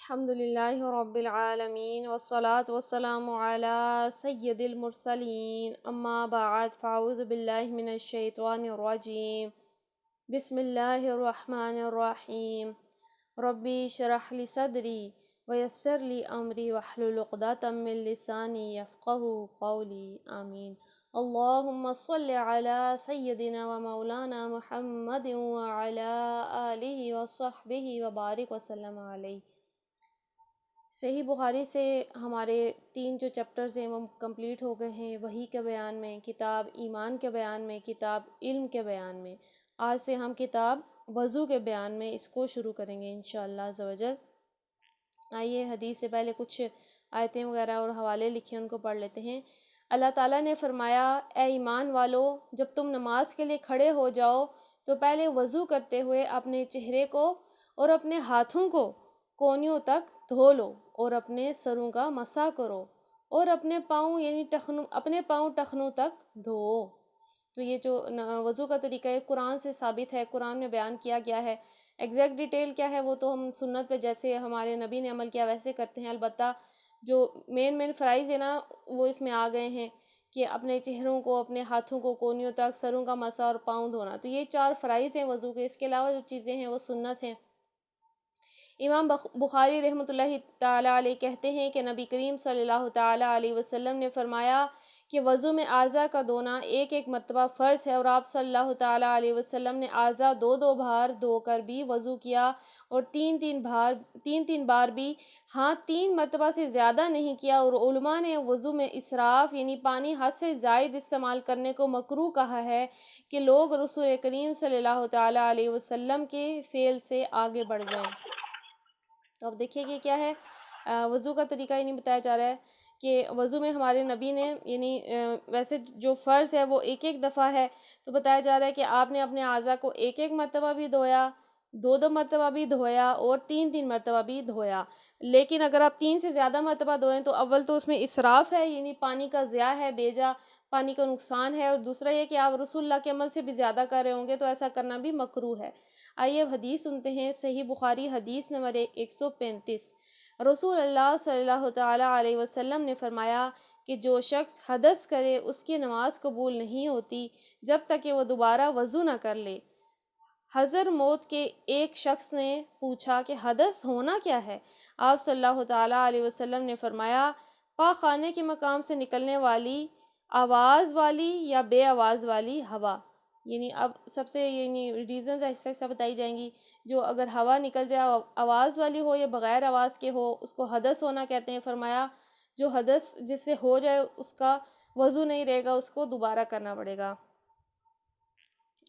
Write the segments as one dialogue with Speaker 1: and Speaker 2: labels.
Speaker 1: الحمد للہ رب العالمین والصلاة والسلام علی سید المرسلین اما بعد فاعوذ باللہ من الشیطان الرجیم بسم اللہ الرحمن الرحیم ربی اشرح لی صدری ویسر لی امری واحلل عقدۃ من لسانی یفقہوا قولی آمین اللہم صل علی سیدنا و مولانا محمد وعلی آلہ وصحبہ وبارک وسلم علیہ۔ صحیح بخاری سے ہمارے 3 جو چیپٹرز ہیں وہ کمپلیٹ ہو گئے ہیں، وحی کے بیان میں، کتاب ایمان کے بیان میں، کتاب علم کے بیان میں۔ آج سے ہم کتاب وضو کے بیان میں اس کو شروع کریں گے انشاءاللہ عز و جل۔ آئیے حدیث سے پہلے کچھ آیتیں وغیرہ اور حوالے لکھے ان کو پڑھ لیتے ہیں۔ اللہ تعالیٰ نے فرمایا، اے ایمان والو، جب تم نماز کے لیے کھڑے ہو جاؤ تو پہلے وضو کرتے ہوئے اپنے چہرے کو اور اپنے ہاتھوں کو کونیوں تک دھو لو اور اپنے سروں کا مسح کرو اور اپنے پاؤں اپنے پاؤں ٹخنوں تک دھو۔ تو یہ جو وضو کا طریقہ ہے قرآن سے ثابت ہے، قرآن میں بیان کیا گیا ہے۔ ایگزیکٹ ڈیٹیل کیا ہے وہ تو ہم سنت پہ جیسے ہمارے نبی نے عمل کیا ویسے کرتے ہیں، البتہ جو مین فرائض ہے نا وہ اس میں آ گئے ہیں کہ اپنے چہروں کو، اپنے ہاتھوں کو کونیوں تک، سروں کا مسح اور پاؤں دھونا۔ تو یہ 4 فرائض ہیں وضو کے، اس کے علاوہ جو چیزیں ہیں وہ سنت ہیں۔ امام بخاری رحمۃ اللہ تعالیٰ علیہ کہتے ہیں کہ نبی کریم صلی اللہ تعالیٰ علیہ وسلم نے فرمایا کہ وضو میں اعضاء کا دھونا ایک مرتبہ فرض ہے، اور آپ صلی اللہ تعالیٰ علیہ وسلم نے اعضاء 2 بار دھو کر بھی وضو کیا اور 3 بار بھی، ہاں 3 مرتبہ سے زیادہ نہیں کیا۔ اور علماء نے وضو میں اسراف یعنی پانی حد سے زائد استعمال کرنے کو مکروہ کہا ہے کہ لوگ رسول کریم صلی اللہ تعالیٰ علیہ وسلم کے فعل سے آگے بڑھ جائیں۔ تو اب دیکھیے کہ کیا ہے وضو کا طریقہ یہ نہیں بتایا جا رہا ہے کہ وضو میں ہمارے نبی نے یعنی ویسے جو فرض ہے وہ ایک دفعہ ہے، تو بتایا جا رہا ہے کہ آپ نے اپنے اعضاء کو ایک مرتبہ بھی دھویا، 2 مرتبہ بھی دھویا اور 3 مرتبہ بھی دھویا۔ لیکن اگر آپ 3 سے زیادہ مرتبہ دھوئیں تو اول تو اس میں اسراف ہے، یعنی پانی کا ضیاع ہے، بیجا پانی کا نقصان ہے، اور دوسرا یہ کہ آپ رسول اللہ کے عمل سے بھی زیادہ کر رہے ہوں گے تو ایسا کرنا بھی مکروہ ہے۔ آئیے اب حدیث سنتے ہیں۔ صحیح بخاری حدیث نمبر 135۔ رسول اللہ صلی اللہ تعالیٰ علیہ وسلم نے فرمایا کہ جو شخص حدث کرے اس کی نماز قبول نہیں ہوتی جب تک کہ وہ دوبارہ وضو نہ کر لے۔ حضر موت کے ایک شخص نے پوچھا کہ حدث ہونا کیا ہے؟ آپ صلی اللہ تعالیٰ علیہ وسلم نے فرمایا، پاخانے کے مقام سے نکلنے والی آواز والی یا بے آواز والی ہوا۔ یعنی اب سب سے ریزنز ایسا بتائی جائیں گی، جو اگر ہوا نکل جائے آواز والی ہو یا بغیر آواز کے ہو اس کو حدث ہونا کہتے ہیں۔ فرمایا جو حدث جس سے ہو جائے اس کا وضو نہیں رہے گا، اس کو دوبارہ کرنا پڑے گا۔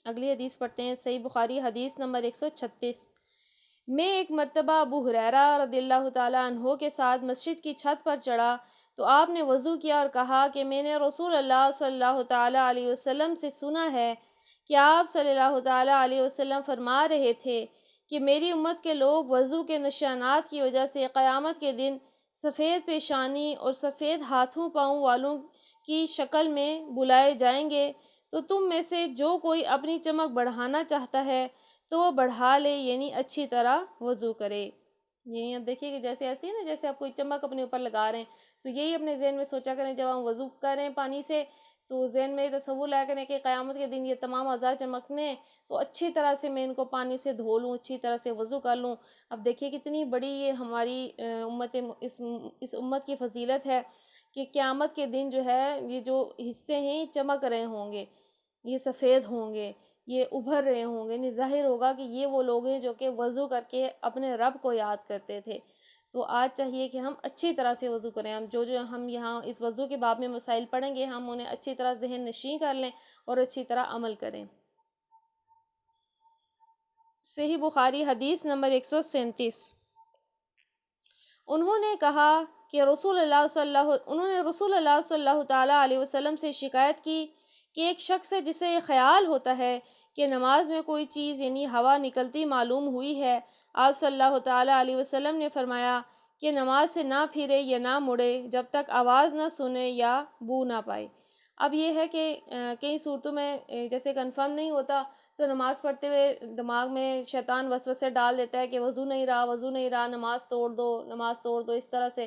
Speaker 1: اگلی حدیث پڑھتے ہیں۔ صحیح بخاری حدیث نمبر 136۔ میں ایک مرتبہ ابو ہریرہ رضی اللہ تعالیٰ عنہ کے ساتھ مسجد کی چھت پر چڑھا تو آپ نے وضو کیا اور کہا کہ میں نے رسول اللہ صلی اللہ تعالیٰ علیہ وسلم سے سنا ہے کہ آپ صلی اللہ تعالیٰ علیہ وسلم فرما رہے تھے کہ میری امت کے لوگ وضو کے نشانات کی وجہ سے قیامت کے دن سفید پیشانی اور سفید ہاتھوں پاؤں والوں کی شکل میں بلائے جائیں گے، تو تم میں سے جو کوئی اپنی چمک بڑھانا چاہتا ہے تو وہ بڑھا لے، یعنی اچھی طرح وضو کرے۔ یعنی اب دیکھیے کہ جیسے ایسی ہے نا، جیسے آپ کوئی چمک اپنے اوپر لگا رہے ہیں تو یہی اپنے ذہن میں سوچا کریں جب ہم وضو کر رہے ہیں پانی سے، تو ذہن میں تصور لایا کریں کہ قیامت کے دن یہ تمام اعضاء چمکنے، تو اچھی طرح سے میں ان کو پانی سے دھو لوں، اچھی طرح سے وضو کر لوں۔ اب دیکھیے کتنی بڑی یہ ہماری اس امت کی فضیلت ہے کہ قیامت کے دن جو ہے یہ جو حصے ہیں یہ چمک رہے ہوں گے، یہ سفید ہوں گے، یہ ابھر رہے ہوں گے، یعنی ظاہر ہوگا کہ یہ وہ لوگ ہیں جو کہ وضو کر کے اپنے رب کو یاد کرتے تھے۔ تو آج چاہیے کہ ہم اچھی طرح سے وضو کریں۔ ہم جو ہم یہاں اس وضو کے باب میں مسائل پڑھیں گے ہم انہیں اچھی طرح ذہن نشین کر لیں اور اچھی طرح عمل کریں۔ صحیح بخاری حدیث نمبر 137۔ انہوں نے رسول اللہ صلی اللہ تعالیٰ علیہ وسلم سے شکایت کی کہ ایک شخص ہے جسے یہ خیال ہوتا ہے کہ نماز میں کوئی چیز یعنی ہوا نکلتی معلوم ہوئی ہے۔ آپ صلی اللہ تعالیٰ علیہ وسلم نے فرمایا کہ نماز سے نہ پھرے یا نہ مڑے جب تک آواز نہ سنے یا بو نہ پائے۔ اب یہ ہے کہ کئی صورتوں میں جیسے کنفرم نہیں ہوتا تو نماز پڑھتے ہوئے دماغ میں شیطان وسوسے ڈال دیتا ہے کہ وضو نہیں رہا، نماز توڑ دو اس طرح سے.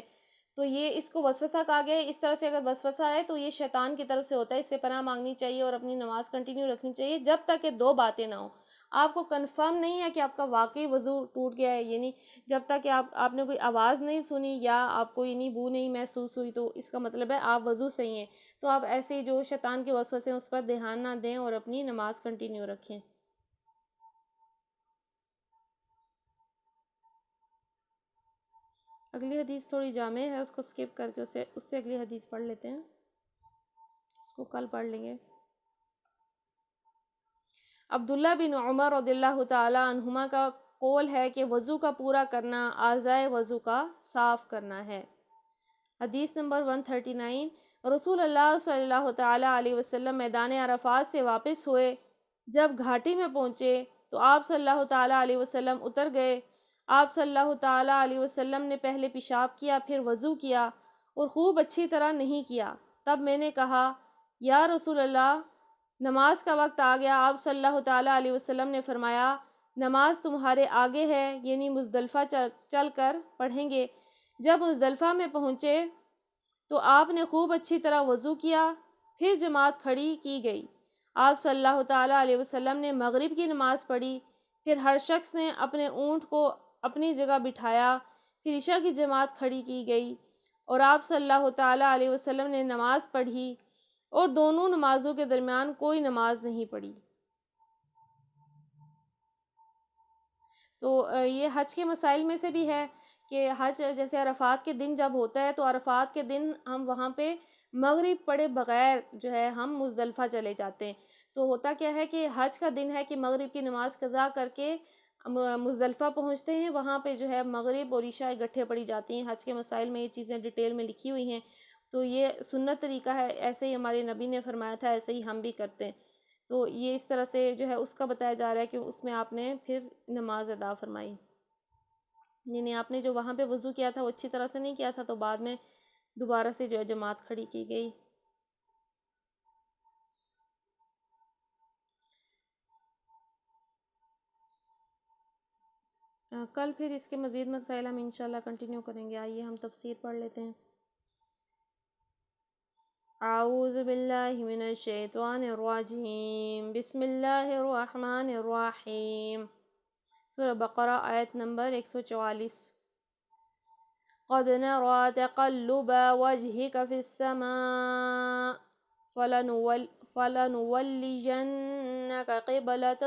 Speaker 1: تو یہ اس کو وسوسہ کہا گیا ہے. اس طرح سے اگر وسوسہ ہے تو یہ شیطان کی طرف سے ہوتا ہے. اس سے پناہ مانگنی چاہیے اور اپنی نماز کنٹینیو رکھنی چاہیے جب تک کہ دو باتیں نہ ہوں. آپ کو کنفرم نہیں ہے کہ آپ کا واقعی وضو ٹوٹ گیا ہے، یعنی جب تک کہ آپ نے کوئی آواز نہیں سنی یا آپ کو یعنی بو نہیں محسوس ہوئی، تو اس کا مطلب ہے آپ وضو صحیح ہیں. تو آپ ایسے جو شیطان کے وسوسے ہیں اس پر دھیان نہ دیں اور اپنی نماز کنٹینیو رکھیں. اگلی حدیث تھوڑی جامع ہے، اس کو سکپ کر کے اس سے اگلی حدیث پڑھ لیتے ہیں، اس کو کل پڑھ لیں گے. عبداللہ بن عمر رضی اللہ تعالی عنہما کا قول ہے کہ وضو کا پورا کرنا اعضائے وضو کا صاف کرنا ہے. حدیث نمبر 139. رسول اللہ صلی اللہ تعالی علیہ وسلم میدان عرفات سے واپس ہوئے. جب گھاٹی میں پہنچے تو آپ صلی اللہ تعالی علیہ وسلم اتر گئے. آپ صلی اللہ تعالی علیہ وسلم نے پہلے پیشاب کیا، پھر وضو کیا اور خوب اچھی طرح نہیں کیا. تب میں نے کہا یا رسول اللہ، نماز کا وقت آ گیا. آپ صلی اللہ تعالی علیہ وسلم نے فرمایا نماز تمہارے آگے ہے، یعنی مزدلفہ چل کر پڑھیں گے. جب مزدلفہ میں پہنچے تو آپ نے خوب اچھی طرح وضو کیا، پھر جماعت کھڑی کی گئی. آپ صلی اللہ تعالی علیہ وسلم نے مغرب کی نماز پڑھی، پھر ہر شخص نے اپنے اونٹ کو اپنی جگہ بٹھایا، پھر عشاء کی جماعت کھڑی کی گئی اور آپ صلی اللہ تعالی علیہ وسلم نے نماز پڑھی اور دونوں نمازوں کے درمیان کوئی نماز نہیں پڑھی. تو یہ حج کے مسائل میں سے بھی ہے کہ حج جیسے عرفات کے دن جب ہوتا ہے تو عرفات کے دن ہم وہاں پہ مغرب پڑھے بغیر جو ہے ہم مزدلفہ چلے جاتے ہیں. تو ہوتا کیا ہے کہ حج کا دن ہے کہ مغرب کی نماز قضا کر کے مزدلفہ پہنچتے ہیں. وہاں پہ جو ہے مغرب اور عشاء اکٹھے پڑھی جاتی ہیں. حج کے مسائل میں یہ چیزیں ڈیٹیل میں لکھی ہوئی ہیں. تو یہ سنت طریقہ ہے، ایسے ہی ہمارے نبی نے فرمایا تھا، ایسے ہی ہم بھی کرتے ہیں. تو یہ اس طرح سے جو ہے اس کا بتایا جا رہا ہے کہ اس میں آپ نے پھر نماز ادا فرمائی، یعنی آپ نے جو وہاں پہ وضو کیا تھا وہ اچھی طرح سے نہیں کیا تھا، تو بعد میں دوبارہ سے جو ہے جماعت کھڑی کی گئی. کل پھر اس کے مزید مسائل ہم انشاءاللہ کنٹینیو کریں گے. آئیے ہم تفسیر پڑھ لیتے ہیں. اعوذ باللہ من الشیطان الرجیم، بسم اللہ الرحمن الرحیم. سورہ بقرہ آیت نمبر 144. قد نرى تقلب وجهك في السماء فلنولينك قبلة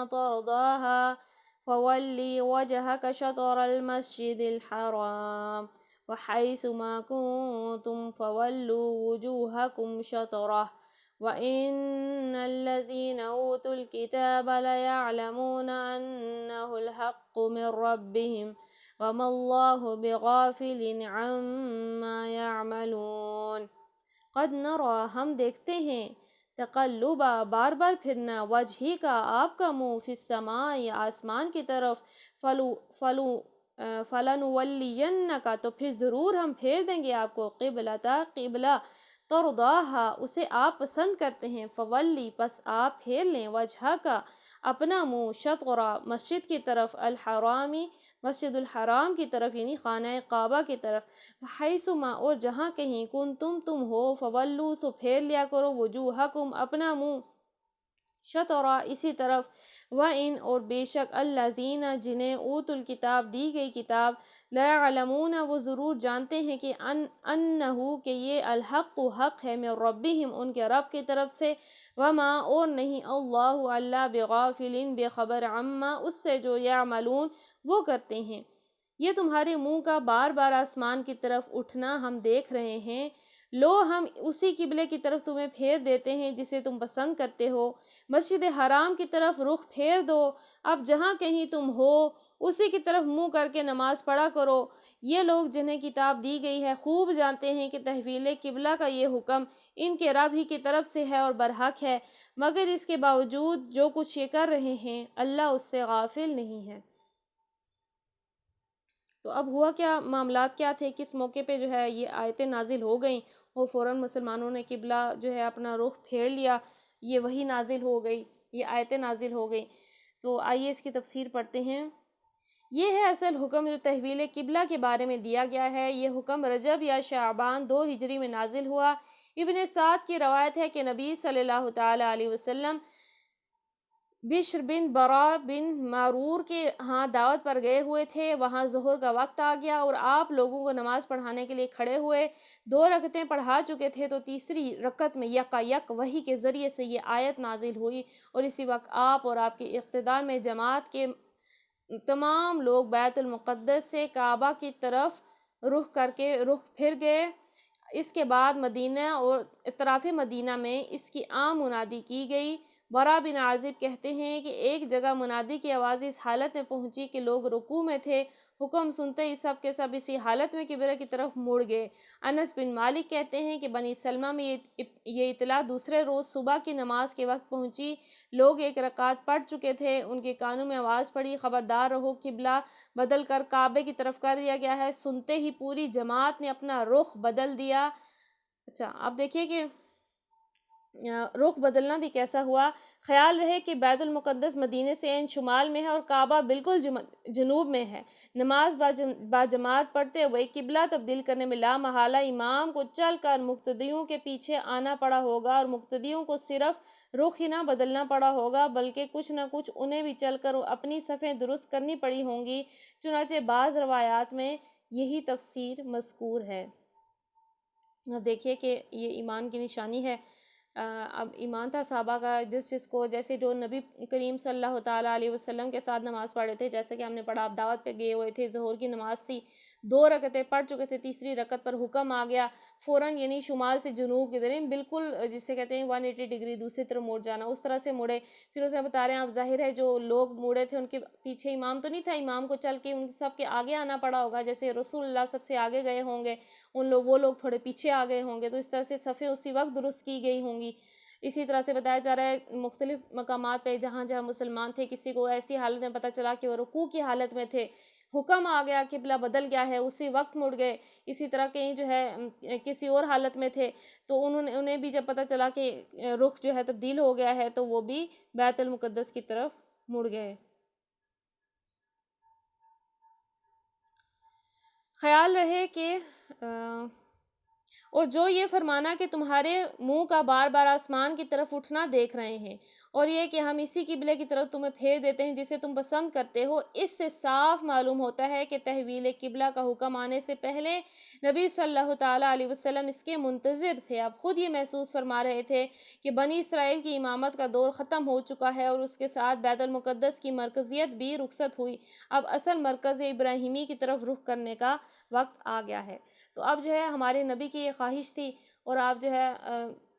Speaker 1: ترضاها فولي وجهك شطر المسجد الحرام وحيث ما كنتم فولوا وجوهكم شطره وإن الذين أوتوا الكتاب ليعلمون أنه الحق من ربهم وما الله بغافل عما يعملون. قد نرى ہم دیکھتے ہیں، تقلبا بار بار پھرنا، وجہی کا آپ کا منہ، فی السماء آسمان کی طرف، فلنولینک تو پھر ضرور ہم پھیر دیں گے آپ کو، قبلتا قبلہ، ترضاہا اسے آپ پسند کرتے ہیں، فولی پس آپ پھیر لیں، وجہ کا اپنا منہ، شطرہ مسجد کی طرف، الحرامی مسجد الحرام کی طرف یعنی خانہ کعبہ کی طرف، حیثما اور جہاں کہیں تم ہو، فولو سو پھیر لیا کرو، وجوہکم اپنا منہ، شطرہ اسی طرف، وَإِنْ اور بے شک الذین جنہیں اوت الکتاب دی گئی کتاب، لَيَعْلَمُونَ وہ ضرور جانتے ہیں کہ انہو کہ یہ الحق حق ہے، من ربہم ان کے رب کی طرف سے، وما اور نہیں اللہ اللہ بغافل بے خبر عما اس سے جو یعملون وہ کرتے ہیں. یہ تمہارے منہ کا بار بار آسمان کی طرف اٹھنا ہم دیکھ رہے ہیں، لو ہم اسی قبلے کی طرف تمہیں پھیر دیتے ہیں جسے تم پسند کرتے ہو، مسجد حرام کی طرف رخ پھیر دو، اب جہاں کہیں تم ہو اسی کی طرف منہ کر کے نماز پڑھا کرو. یہ لوگ جنہیں کتاب دی گئی ہے خوب جانتے ہیں کہ تحویل قبلہ کا یہ حکم ان کے رب ہی کی طرف سے ہے اور برحق ہے، مگر اس کے باوجود جو کچھ یہ کر رہے ہیں اللہ اس سے غافل نہیں ہے. تو اب ہوا کیا، معاملات کیا تھے، کس موقع پہ جو ہے یہ آیتیں نازل ہو گئیں اور فوراً مسلمانوں نے قبلہ جو ہے اپنا رخ پھیر لیا، یہ وہی نازل ہو گئی، یہ آیتیں نازل ہو گئیں۔ تو آئیے اس کی تفسیر پڑھتے ہیں۔ یہ ہے اصل حکم جو تحویل قبلہ کے بارے میں دیا گیا ہے۔ یہ حکم رجب یا شعبان 2 ہجری میں نازل ہوا۔ ابن سعد کی روایت ہے کہ نبی صلی اللہ تعالیٰ علیہ وسلم بشر بن برا بن معرور کے ہاں دعوت پر گئے ہوئے تھے۔ وہاں ظہر کا وقت آ گیا اور آپ لوگوں کو نماز پڑھانے کے لیے کھڑے ہوئے۔ 2 رکعتیں پڑھا چکے تھے تو تیسری رکعت میں یکا یک وحی کے ذریعے سے یہ آیت نازل ہوئی، اور اسی وقت آپ اور آپ کی اقتداء میں جماعت کے تمام لوگ بیت المقدس سے کعبہ کی طرف رخ پھر گئے۔ اس کے بعد مدینہ اور اطراف مدینہ میں اس کی عام منادی کی گئی۔ برا بن عازب کہتے ہیں کہ ایک جگہ منادی کی آواز اس حالت میں پہنچی کہ لوگ رکوع میں تھے، حکم سنتے ہی سب کے سب اسی حالت میں قبلہ کی طرف مڑ گئے۔ انس بن مالک کہتے ہیں کہ بنی سلمہ میں یہ اطلاع دوسرے روز صبح کی نماز کے وقت پہنچی۔ لوگ 1 رکعت پڑھ چکے تھے، ان کے کانوں میں آواز پڑی، خبردار رہو، قبلہ بدل کر کعبے کی طرف کر دیا گیا ہے۔ سنتے ہی پوری جماعت نے اپنا رخ بدل دیا۔ اچھا، اب دیکھیے کہ رخ بدلنا بھی کیسا ہوا۔ خیال رہے کہ بیت المقدس مدینے سے عین شمال میں ہے اور کعبہ بالکل جنوب میں ہے۔ نماز با جماعت پڑھتے ہوئے قبلہ تبدیل کرنے میں لا محالہ امام کو چل کر مقتدیوں کے پیچھے آنا پڑا ہوگا، اور مقتدیوں کو صرف رخ ہی نہ بدلنا پڑا ہوگا بلکہ کچھ نہ کچھ انہیں بھی چل کر اپنی صفیں درست کرنی پڑی ہوں گی۔ چنانچہ بعض روایات میں یہی تفسیر مذکور ہے۔ اب دیکھیے کہ یہ ایمان کی نشانی ہے۔ اب ایمان تھا صحابہ کا، جس کو جیسے جو نبی کریم صلی اللہ تعالیٰ علیہ وسلم کے ساتھ نماز پڑھے تھے، جیسے کہ ہم نے پڑھا، آپ دعوت پہ گئے ہوئے تھے، ظہر کی نماز تھی، 2 رکعتیں پڑھ چکے تھے، تیسری رکعت پر حکم آ گیا فوراً، یعنی شمال سے جنوب کی طرف بالکل جسے کہتے ہیں 180 ڈگری دوسری طرف مڑ جانا، اس طرح سے مڑے۔ پھر اسے بتا رہے ہیں آپ، ظاہر ہے جو لوگ مڑے تھے ان کے پیچھے امام تو نہیں تھا، امام کو چل کے ان سب کے آگے آنا پڑا ہوگا، جیسے رسول اللہ سب سے آگے گئے ہوں گے، وہ لوگ تھوڑے پیچھے آ گئے ہوں گے، تو اس طرح سے صفیں اسی وقت درست کی گئی ہوں گی۔ اسی طرح سے بتایا جا رہا ہے مختلف مقامات پہ جہاں جہاں مسلمان تھے، کسی کو ایسی حالت میں پتہ چلا کہ وہ رکوع کی حالت میں تھے، حکم آ گیا قبلہ بدل گیا ہے، اسی وقت مڑ گئے۔ اسی طرح کہیں جو ہے کسی اور حالت میں تھے تو انہیں بھی جب پتہ چلا کہ رخ جو ہے تبدیل ہو گیا ہے تو وہ بھی بیت المقدس کی طرف مڑ گئے۔ خیال رہے کہ اور جو یہ فرمانا کہ تمہارے منہ کا بار بار آسمان کی طرف اٹھنا دیکھ رہے ہیں، اور یہ کہ ہم اسی قبلے کی طرف تمہیں پھیر دیتے ہیں جسے تم پسند کرتے ہو، اس سے صاف معلوم ہوتا ہے کہ تحویل قبلہ کا حکم آنے سے پہلے نبی صلی اللہ تعالیٰ علیہ وسلم اس کے منتظر تھے۔ اب خود یہ محسوس فرما رہے تھے کہ بنی اسرائیل کی امامت کا دور ختم ہو چکا ہے، اور اس کے ساتھ بیت المقدس کی مرکزیت بھی رخصت ہوئی۔ اب اصل مرکز ابراہیمی کی طرف رخ کرنے کا وقت آ گیا ہے۔ تو اب جو ہے ہمارے نبی کی یہ خواہش تھی، اور آپ جو ہے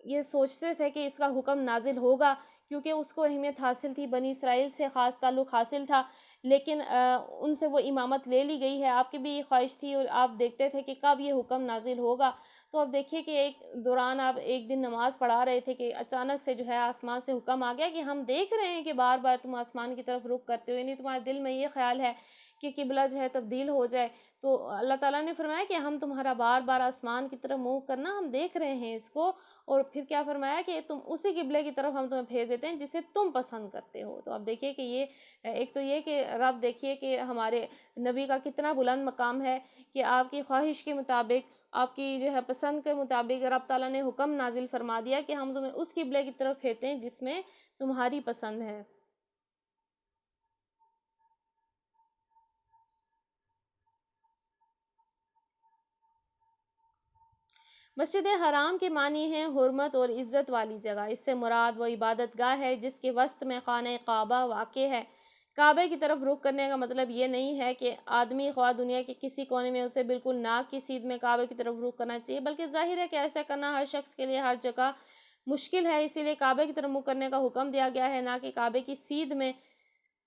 Speaker 1: یہ سوچتے تھے کہ اس کا حکم نازل ہوگا، کیونکہ اس کو اہمیت حاصل تھی، بنی اسرائیل سے خاص تعلق حاصل تھا، لیکن ان سے وہ امامت لے لی گئی ہے۔ آپ کی بھی یہ خواہش تھی اور آپ دیکھتے تھے کہ کب یہ حکم نازل ہوگا۔ تو اب دیکھیے کہ ایک دوران آپ ایک دن نماز پڑھا رہے تھے کہ اچانک سے جو ہے آسمان سے حکم آ گیا کہ ہم دیکھ رہے ہیں کہ بار بار تم آسمان کی طرف رخ کرتے ہو، یعنی تمہارے دل میں یہ خیال ہے کہ قبلہ جو ہے تبدیل ہو جائے۔ تو اللہ تعالیٰ نے فرمایا کہ ہم تمہارا بار بار آسمان کی طرف منہ کرنا ہم دیکھ رہے ہیں اس کو، اور پھر کیا فرمایا کہ تم اسی قبلے کی طرف ہم تمہیں پھیر دیتے ہیں جسے تم پسند کرتے ہو۔ تو اب دیکھیے کہ یہ ایک تو یہ کہ رب دیکھیے کہ ہمارے نبی کا کتنا بلند مقام ہے کہ آپ کی خواہش کے مطابق، آپ کی جو ہے پسند کے مطابق رب تعالیٰ نے حکم نازل فرما دیا کہ ہم تمہیں اس قبلے کی طرف پھیرتے ہیں جس میں تمہاری پسند ہے۔ مسجد حرام کے معنی ہیں حرمت اور عزت والی جگہ۔ اس سے مراد وہ عبادت گاہ ہے جس کے وسط میں خانہ کعبہ واقع ہے۔ کعبے کی طرف رخ کرنے کا مطلب یہ نہیں ہے کہ آدمی خواہ دنیا کے کسی کونے میں اسے بالکل ناک کی سیدھ میں کعبے کی طرف رخ کرنا چاہیے، بلکہ ظاہر ہے کہ ایسا کرنا ہر شخص کے لیے ہر جگہ مشکل ہے، اسی لیے کعبے کی طرف منہ کرنے کا حکم دیا گیا ہے، نہ کہ کعبے کی سیدھ میں۔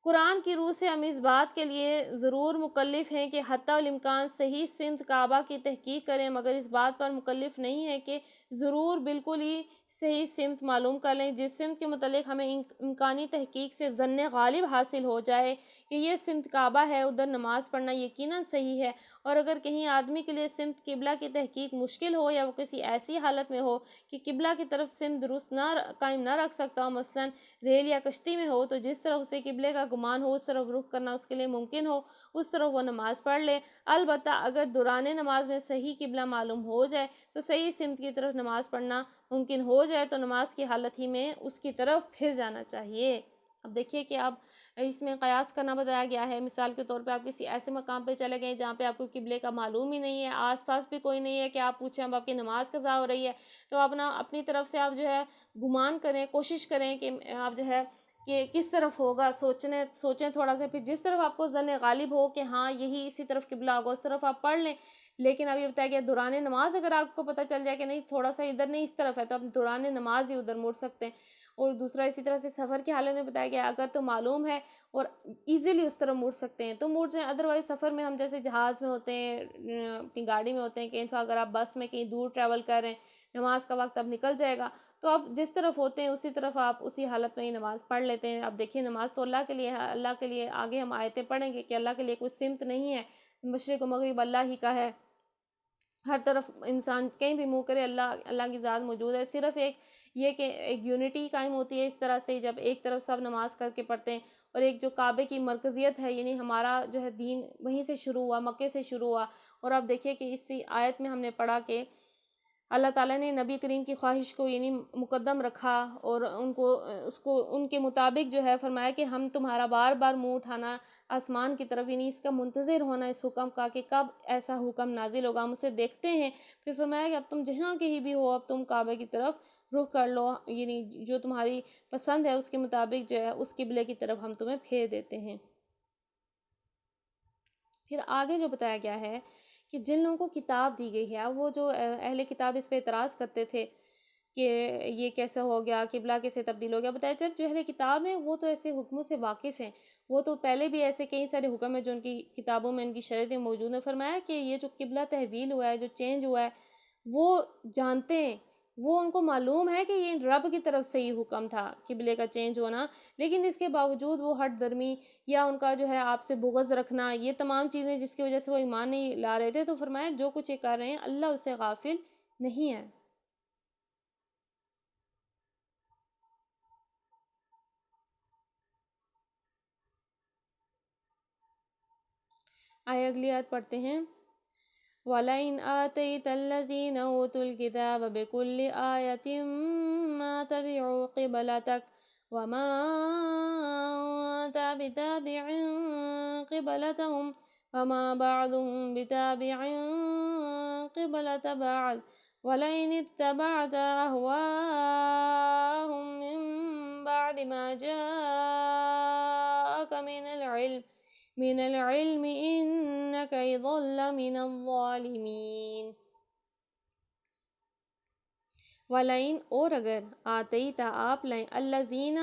Speaker 1: قرآن کی روح سے ہم اس بات کے لیے ضرور مکلف ہیں کہ حتی الامکان صحیح سمت کعبہ کی تحقیق کریں، مگر اس بات پر مکلف نہیں ہے کہ ضرور بالکل ہی صحیح سمت معلوم کر لیں جس سمت کے متعلق ہمیں امکانی تحقیق سے ظن غالب حاصل ہو جائے کہ یہ سمت کعبہ ہے، ادھر نماز پڑھنا یقیناً صحیح ہے۔ اور اگر کہیں آدمی کے لیے سمت قبلہ کی تحقیق مشکل ہو یا وہ کسی ایسی حالت میں ہو کہ قبلہ کی طرف سمت درست قائم نہ رکھ سکتا ہو، مثلاً ریل یا کشتی میں ہو، تو جس طرف اسے قبلے کا گمان ہو اس طرف رخ کرنا اس کے لیے ممکن ہو، اس طرف وہ نماز پڑھ لے۔ البتہ اگر دوران نماز میں صحیح قبلہ معلوم ہو جائے تو صحیح سمت کی طرف نماز پڑھنا ممکن ہو جائے تو نماز کی حالت ہی میں اس کی طرف پھر جانا چاہیے۔ اب دیکھیے کہ اب اس میں قیاس کرنا بتایا گیا ہے۔ مثال کے طور پہ آپ کسی ایسے مقام پہ چلے گئے جہاں پہ آپ کو قبلے کا معلوم ہی نہیں ہے، آس پاس بھی کوئی نہیں ہے کہ آپ پوچھیں اب آپ کی نماز قضا ہو رہی ہے، تو اپنی طرف سے آپ جو ہے گمان کریں، کوشش کریں کہ آپ جو ہے کہ کس طرف ہوگا، سوچیں تھوڑا سا، پھر جس طرف آپ کو ظن غالب ہو کہ ہاں یہی اسی طرف قبلہ ہوگا اس طرف آپ پڑھ لیں۔ لیکن اب یہ بتایا گیا دوران نماز اگر آپ کو پتہ چل جائے کہ نہیں تھوڑا سا ادھر نہیں اس طرف ہے تو آپ دوران نماز ہی ادھر مڑ سکتے ہیں۔ اور دوسرا اسی طرح سے سفر کی حالت میں بتایا گیا اگر تو معلوم ہے اور ایزیلی اس طرف مڑ سکتے ہیں تو مڑ جائیں، ادروائز سفر میں ہم جیسے جہاز میں ہوتے ہیں، اپنی گاڑی میں ہوتے ہیں، کہیں اگر آپ بس میں کہیں دور ٹریول کر رہے ہیں، نماز کا وقت اب نکل جائے گا تو آپ جس طرف ہوتے ہیں اسی طرف آپ اسی حالت میں ہی نماز پڑھ لیتے ہیں۔ اب دیکھیے نماز تو اللہ کے لیے ہے، اللہ کے لیے آگے ہم آیتیں پڑھیں گے کہ اللہ کے لیے کوئی سمت نہیں ہے، مشرق و مغرب اللہ ہی کا ہے، ہر طرف انسان کہیں بھی منہ کرے اللہ کی ذات موجود ہے۔ صرف یہ کہ ایک یونٹی قائم ہوتی ہے اس طرح سے جب ایک طرف سب نماز کر کے پڑھتے ہیں، اور ایک جو کعبے کی مرکزیت ہے یعنی ہمارا جو ہے دین وہیں سے شروع ہوا، مکے سے شروع ہوا۔ اور اب دیکھیے کہ اسی آیت میں ہم نے پڑھا کہ اللہ تعالیٰ نے نبی کریم کی خواہش کو یعنی مقدم رکھا اور ان کے مطابق جو ہے فرمایا کہ ہم تمہارا بار بار منہ اٹھانا آسمان کی طرف یعنی اس کا منتظر ہونا اس حکم کا کہ کب ایسا حکم نازل ہوگا، ہم اسے دیکھتے ہیں۔ پھر فرمایا کہ اب تم جہاں کہیں بھی ہو اب تم کعبے کی طرف رخ کر لو، یعنی جو تمہاری پسند ہے اس کے مطابق جو ہے اس قبلے کی طرف ہم تمہیں پھیر دیتے ہیں۔ پھر آگے جو بتایا گیا ہے کہ جن لوگوں کو کتاب دی گئی ہے، وہ جو اہل کتاب اس پہ اعتراض کرتے تھے کہ یہ کیسے ہو گیا، قبلہ کیسے تبدیل ہو گیا، بتایا چل جو اہل کتاب ہیں وہ تو ایسے حکموں سے واقف ہیں، وہ تو پہلے بھی ایسے کئی سارے حکم ہیں جو ان کی کتابوں میں ان کی شریعتیں موجود ہیں۔ فرمایا کہ یہ جو قبلہ تحویل ہوا ہے، جو چینج ہوا ہے، وہ جانتے ہیں، وہ ان کو معلوم ہے کہ یہ رب کی طرف سے ہی حکم تھا قبلے کا چینج ہونا، لیکن اس کے باوجود وہ ہٹ درمی یا ان کا جو ہے آپ سے بغض رکھنا، یہ تمام چیزیں جس کی وجہ سے وہ ایمان نہیں لا رہے تھے، تو فرمایا جو کچھ یہ کر رہے ہیں اللہ اس سے غافل نہیں ہے۔ آئے اگلی آیت پڑھتے ہیں۔ وَلَئِنْ آتَيْتَ الَّذِينَ أُوتُوا الْكِتَابَ بِكُلِّ آيَةٍ مَا تَبِعُوا قِبْلَتَكَ وَمَا أَنْتَ بِتَابِعٍ قِبْلَتَهُمْ وَمَا بَعْضُهُمْ بِتَابِعٍ قِبْلَةَ بَعْضٍ وَلَئِنِ اتَّبَعْتَ أَهْوَاءَهُمْ مِنْ بَعْدِ مَا جَاءَكَ من العلم إنك إذا لمن الظالمين۔ وَلَئِنْ اور اگر آتیتا آپ لائیں الذین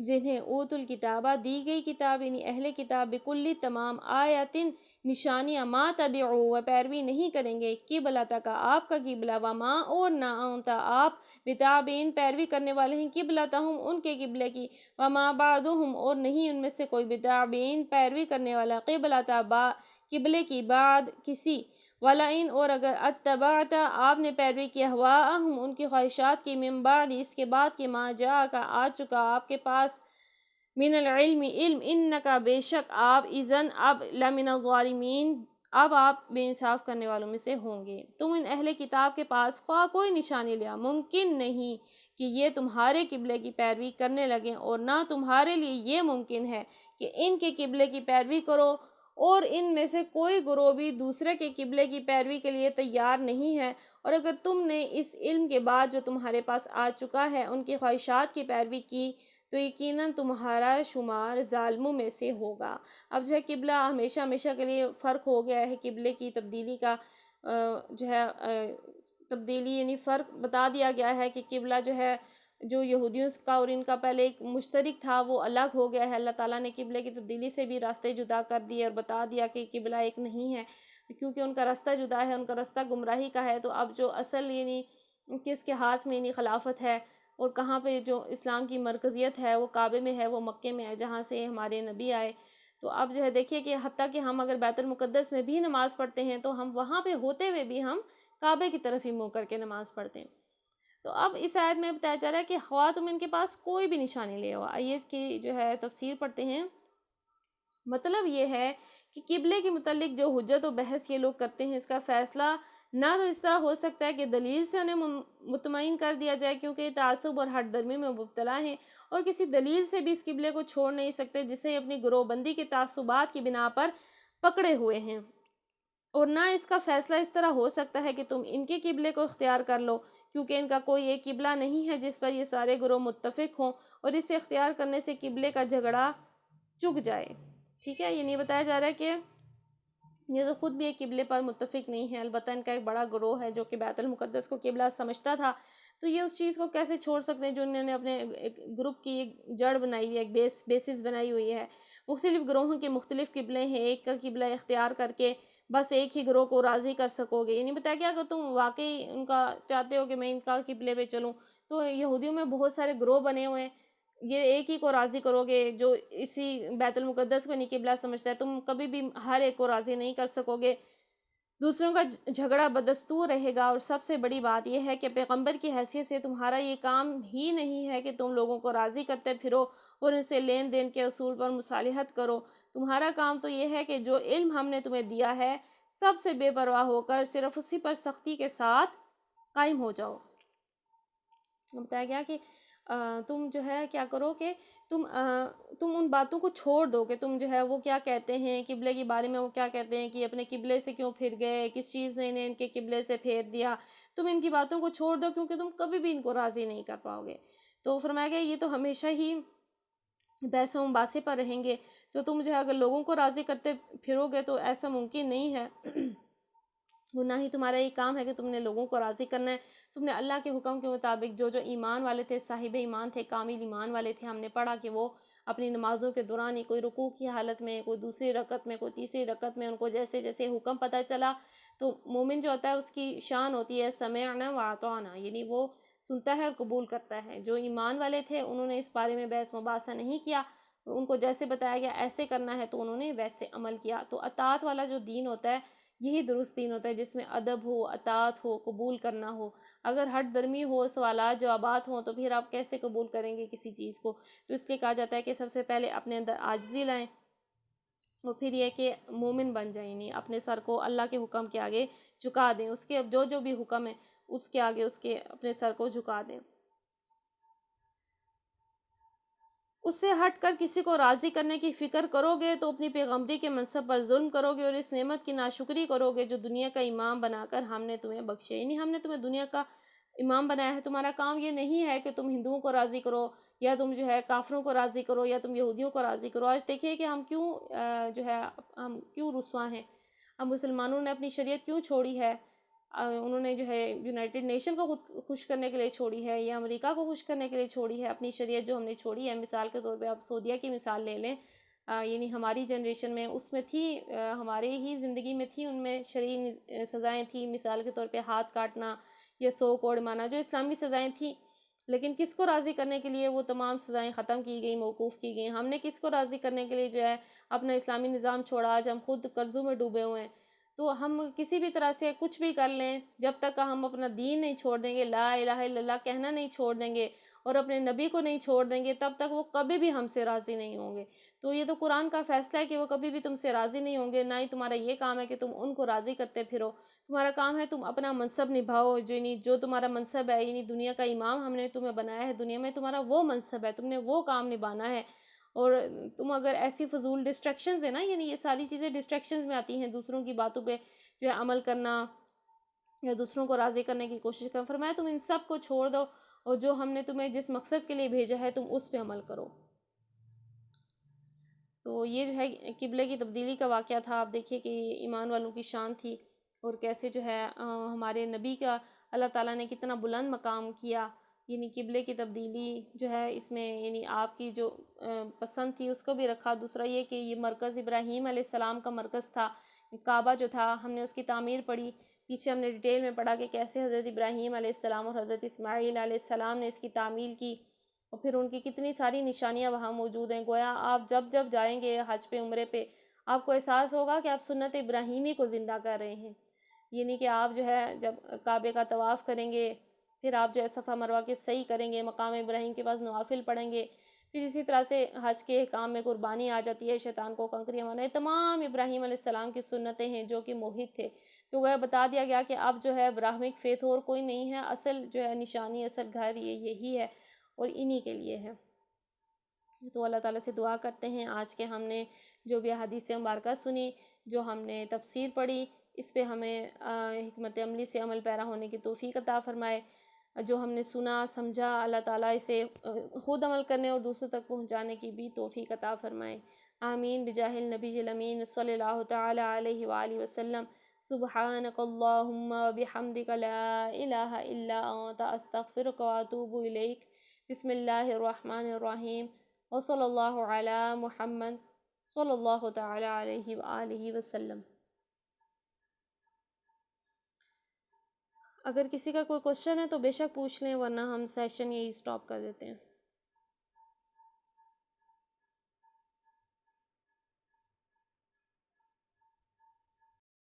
Speaker 1: جنہیں اوت الکتابہ دی گئی کتاب یعنی اہل کتاب بکلی تمام آیاتن نشانیاں ما تبعوا و پیروی نہیں کریں گے قبلتک کا آپ کا قبلہ وما اور نہ انتا آپ بتابعین پیروی کرنے والے ہیں قبلتہم ان کے قبلے کی وما بعضهم اور نہیں ان میں سے کوئی بتابعین پیروی کرنے والا قبلے کی بعد کسی۔ وَلَئِنْ اور اگر اتبعت آپ نے پیروی کی اہواءہم ان کی خواہشات کی من بعد اس کے بعد کہ ما جاءک آ چکا آپ کے پاس من العلم علم انکا بے شک آپ اذن اب لمن الظالمین اب آپ بے انصاف کرنے والوں میں سے ہوں گے۔ تم ان اہل کتاب کے پاس خواہ کوئی نشانی لیا ممکن نہیں کہ یہ تمہارے قبلے کی پیروی کرنے لگیں اور نہ تمہارے لیے یہ ممکن ہے کہ ان کے قبلے کی پیروی کرو، اور ان میں سے کوئی گروہ بھی دوسرے کے قبلے کی پیروی کے لیے تیار نہیں ہے، اور اگر تم نے اس علم کے بعد جو تمہارے پاس آ چکا ہے ان کی خواہشات کی پیروی کی تو یقیناً تمہارا شمار ظالموں میں سے ہوگا۔ اب جو ہے قبلہ ہمیشہ ہمیشہ کے لیے فرق ہو گیا ہے، قبلے کی تبدیلی کا جو ہے تبدیلی یعنی فرق بتا دیا گیا ہے کہ قبلہ جو ہے جو یہودیوں کا اور ان کا پہلے ایک مشترک تھا وہ الگ ہو گیا ہے۔ اللہ تعالیٰ نے قبلے کی تبدیلی سے بھی راستے جدا کر دیے اور بتا دیا کہ قبلہ ایک نہیں ہے، کیونکہ ان کا راستہ جدا ہے، ان کا راستہ گمراہی کا ہے۔ تو اب جو اصل یعنی کس کے ہاتھ میں یعنی خلافت ہے اور کہاں پہ جو اسلام کی مرکزیت ہے وہ کعبے میں ہے، وہ مکے میں ہے جہاں سے ہمارے نبی آئے۔ تو اب جو ہے دیکھیے کہ حتیٰ کہ ہم اگر بیت المقدس میں بھی نماز پڑھتے ہیں تو ہم وہاں پہ ہوتے ہوئے بھی ہم کعبے کی طرف ہی منہ کر کے نماز پڑھتے ہیں۔ تو اب اس آیت میں بتایا جا رہا ہے کہ خواتین کے پاس کوئی بھی نشانی لے ہوا، آئیے اس کی جو ہے تفسیر پڑھتے ہیں۔ مطلب یہ ہے کہ قبلے کے متعلق جو حجت و بحث یہ لوگ کرتے ہیں، اس کا فیصلہ نہ تو اس طرح ہو سکتا ہے کہ دلیل سے انہیں مطمئن کر دیا جائے، کیونکہ یہ تعصب اور ہٹ درمی میں مبتلا ہیں، اور کسی دلیل سے بھی اس قبلے کو چھوڑ نہیں سکتے جسے اپنی گروہ بندی کے تعصبات کی بنا پر پکڑے ہوئے ہیں، اور نہ اس کا فیصلہ اس طرح ہو سکتا ہے کہ تم ان کے قبلے کو اختیار کر لو، کیونکہ ان کا کوئی ایک قبلہ نہیں ہے جس پر یہ سارے گروہ متفق ہوں، اور اسے اختیار کرنے سے قبلے کا جھگڑا چک جائے۔ ٹھیک ہے، یہ نہیں بتایا جا رہا ہے کہ یہ تو خود بھی ایک قبلے پر متفق نہیں ہے، البتہ ان کا ایک بڑا گروہ ہے جو کہ بیت المقدس کو قبلہ سمجھتا تھا، تو یہ اس چیز کو کیسے چھوڑ سکتے ہیں جو انہوں نے اپنے ایک گروپ کی ایک جڑ بنائی ہوئی ہے، ایک بیسس بنائی ہوئی ہے۔ مختلف گروہوں کے مختلف قبلے ہیں، ایک کا قبلہ اختیار کر کے بس ایک ہی گروہ کو راضی کر سکو گے۔ یہ نہیں بتایا کہ اگر تم واقعی ان کا چاہتے ہو کہ میں ان کا قبلے پہ چلوں، تو یہودیوں میں بہت سارے گروہ بنے ہوئے ہیں، یہ ایک ہی کو راضی کرو گے جو اسی بیت المقدس کو نہیں قبلہ سمجھتا ہے، تم کبھی بھی ہر ایک کو راضی نہیں کر سکو گے، دوسروں کا جھگڑا بدستور رہے گا۔ اور سب سے بڑی بات یہ ہے کہ پیغمبر کی حیثیت سے تمہارا یہ کام ہی نہیں ہے کہ تم لوگوں کو راضی کرتے پھرو اور ان سے لین دین کے اصول پر مصالحت کرو، تمہارا کام تو یہ ہے کہ جو علم ہم نے تمہیں دیا ہے سب سے بے پرواہ ہو کر صرف اسی پر سختی کے ساتھ قائم ہو جاؤ۔ بتایا گیا کہ تم جو ہے کیا کرو کہ تم ان باتوں کو چھوڑ دو کہ تم جو ہے وہ کیا کہتے ہیں قبلے کے بارے میں، وہ کیا کہتے ہیں کہ اپنے قبلے سے کیوں پھر گئے، کس چیز نے انہیں ان کے قبلے سے پھیر دیا، تم ان کی باتوں کو چھوڑ دو کیونکہ تم کبھی بھی ان کو راضی نہیں کر پاؤ گے۔ تو فرمایا گیا یہ تو ہمیشہ ہی بحث و مباحثے پر رہیں گے، تو تم جو ہے اگر لوگوں کو راضی کرتے پھرو گے تو ایسا ممکن نہیں ہے، وہ نہ ہی تمہارا یہ کام ہے کہ تم نے لوگوں کو راضی کرنا ہے۔ تم نے اللہ کے حکم کے مطابق جو ایمان والے تھے، صاحب ایمان تھے، کامل ایمان والے تھے، ہم نے پڑھا کہ وہ اپنی نمازوں کے دوران ہی کوئی رکوع کی حالت میں، کوئی دوسری رکعت میں، کوئی تیسری رکعت میں، ان کو جیسے جیسے حکم پتہ چلا، تو مومن جو ہوتا ہے اس کی شان ہوتی ہے سمعنا واطعنا، یعنی وہ سنتا ہے اور قبول کرتا ہے۔ جو ایمان والے تھے انہوں نے اس بارے میں بحث مباحثہ نہیں کیا، ان کو جیسے بتایا گیا ایسے کرنا ہے تو انہوں نے ویسے عمل کیا۔ تو اطاعت والا جو دین ہوتا ہے یہی درست دین ہوتا ہے، جس میں ادب ہو، اطاعت ہو، قبول کرنا ہو۔ اگر ہٹ درمی ہو، سوالات جوابات ہوں، تو پھر آپ کیسے قبول کریں گے کسی چیز کو؟ تو اس لیے کہا جاتا ہے کہ سب سے پہلے اپنے اندر عاجزی لائیں، اور پھر یہ کہ مومن بن جائیں، نہیں اپنے سر کو اللہ کے حکم کے آگے جھکا دیں، اس کے جو بھی حکم ہے اس کے آگے اس کے اپنے سر کو جھکا دیں۔ اس سے ہٹ کر کسی کو راضی کرنے کی فکر کرو گے تو اپنی پیغمبری کے منصب پر ظلم کرو گے اور اس نعمت کی ناشکری کرو گے جو دنیا کا امام بنا کر ہم نے تمہیں بخشی، یعنی ہم نے تمہیں دنیا کا امام بنایا ہے۔ تمہارا کام یہ نہیں ہے کہ تم ہندوؤں کو راضی کرو یا تم جو ہے کافروں کو راضی کرو یا تم یہودیوں کو راضی کرو۔ آج دیکھیے کہ ہم کیوں جو ہے ہم کیوں رسوا ہیں، ہم مسلمانوں نے اپنی شریعت کیوں چھوڑی ہے، انہوں نے جو ہے یونائٹڈ نیشن کو خود خوش کرنے کے لیے چھوڑی ہے یا امریکہ کو خوش کرنے کے لیے چھوڑی ہے، اپنی شریعت جو ہم نے چھوڑی ہے۔ مثال کے طور پہ آپ سعودیہ کی مثال لے لیں، یعنی ہماری جنریشن میں اس میں تھی، ہمارے ہی زندگی میں تھی، ان میں شرعی سزائیں تھیں، مثال کے طور پہ ہاتھ کاٹنا یا 100 کوڑ مارنا، جو اسلامی سزائیں تھیں، لیکن کس کو راضی کرنے کے لیے وہ تمام سزائیں ختم کی گئیں، موقوف کی گئیں؟ ہم نے کس کو راضی کرنے کے لیے جو ہے اپنا اسلامی نظام چھوڑا؟ آج ہم خود قرضوں میں ڈوبے ہوئے ہیں۔ تو ہم کسی بھی طرح سے کچھ بھی کر لیں، جب تک ہم اپنا دین نہیں چھوڑ دیں گے، لا الہ الا اللہ کہنا نہیں چھوڑ دیں گے اور اپنے نبی کو نہیں چھوڑ دیں گے، تب تک وہ کبھی بھی ہم سے راضی نہیں ہوں گے۔ تو یہ تو قرآن کا فیصلہ ہے کہ وہ کبھی بھی تم سے راضی نہیں ہوں گے، نہ ہی تمہارا یہ کام ہے کہ تم ان کو راضی کرتے پھرو۔ تمہارا کام ہے تم اپنا منصب نبھاؤ، جو تمہارا منصب ہے، یعنی دنیا کا امام ہم نے تمہیں بنایا ہے، دنیا میں تمہارا وہ منصب ہے، تم نے وہ کام نبھانا ہے۔ اور تم اگر ایسی فضول ڈسٹریکشنز ہیں نا، یعنی یہ ساری چیزیں ڈسٹریکشنز میں آتی ہیں، دوسروں کی باتوں پہ جو ہے عمل کرنا یا دوسروں کو راضی کرنے کی کوشش کرنا، فرمایا تم ان سب کو چھوڑ دو اور جو ہم نے تمہیں جس مقصد کے لیے بھیجا ہے تم اس پہ عمل کرو۔ تو یہ جو ہے قبلے کی تبدیلی کا واقعہ تھا۔ آپ دیکھیے کہ ایمان والوں کی شان تھی اور کیسے جو ہے ہمارے نبی کا اللہ تعالیٰ نے کتنا بلند مقام کیا، یعنی قبلے کی تبدیلی جو ہے اس میں یعنی آپ کی جو پسند تھی اس کو بھی رکھا۔ دوسرا یہ کہ یہ مرکز ابراہیم علیہ السلام کا مرکز تھا، کعبہ جو تھا ہم نے اس کی تعمیر پڑھی، پیچھے ہم نے ڈیٹیل میں پڑھا کہ کیسے حضرت ابراہیم علیہ السلام اور حضرت اسماعیل علیہ السلام نے اس کی تعمیل کی، اور پھر ان کی کتنی ساری نشانیاں وہاں موجود ہیں۔ گویا آپ جب جب جائیں گے حج پہ، عمرے پہ، آپ کو احساس ہوگا کہ آپ سنت ابراہیمی کو زندہ کر رہے ہیں۔ یعنی کہ آپ جو ہے جب کعبے کا طواف کریں گے، پھر آپ جو ہے صفا مروہ کے صحیح کریں گے، مقام ابراہیم کے پاس نوافل پڑھیں گے، پھر اسی طرح سے حج کے احکام میں قربانی آ جاتی ہے، شیطان کو کنکریاں مارنا، یہ تمام ابراہیم علیہ السلام کی سنتیں ہیں جو کہ موحد تھے۔ تو وہ بتا دیا گیا کہ اب جو ہے براہمک فیتھ اور کوئی نہیں ہے، اصل جو ہے نشانی، اصل گھر یہی ہے اور انہی کے لیے ہے۔ تو اللہ تعالیٰ سے دعا کرتے ہیں آج کے ہم نے جو بھی احادیث مبارکہ سنی، جو ہم نے تفسیر پڑھی، اس پہ ہمیں حکمت عملی سے عمل پیرا ہونے کی توفیق عطا فرمائے۔ جو ہم نے سنا سمجھا، اللہ تعالیٰ اسے خود عمل کرنے اور دوسروں تک پہنچانے کی بھی توفیق عطا فرمائے۔ آمین بجاہ النبی الامین صلی اللہ تعالیٰ علیہ وآلہ وسلم۔ سبحانک اللہم بحمدک لا الہ الا انت استغفرک واتوب الیک۔ بسم اللہ الرحمن الرحیم، وصلی اللہ علی محمد صلی اللہ تعالیٰ علیہ وآلہ وسلم۔ اگر کسی کا کوئی کوشچن ہے تو بے شک پوچھ لیں، ورنہ ہم سیشن یہی سٹاپ کر دیتے ہیں۔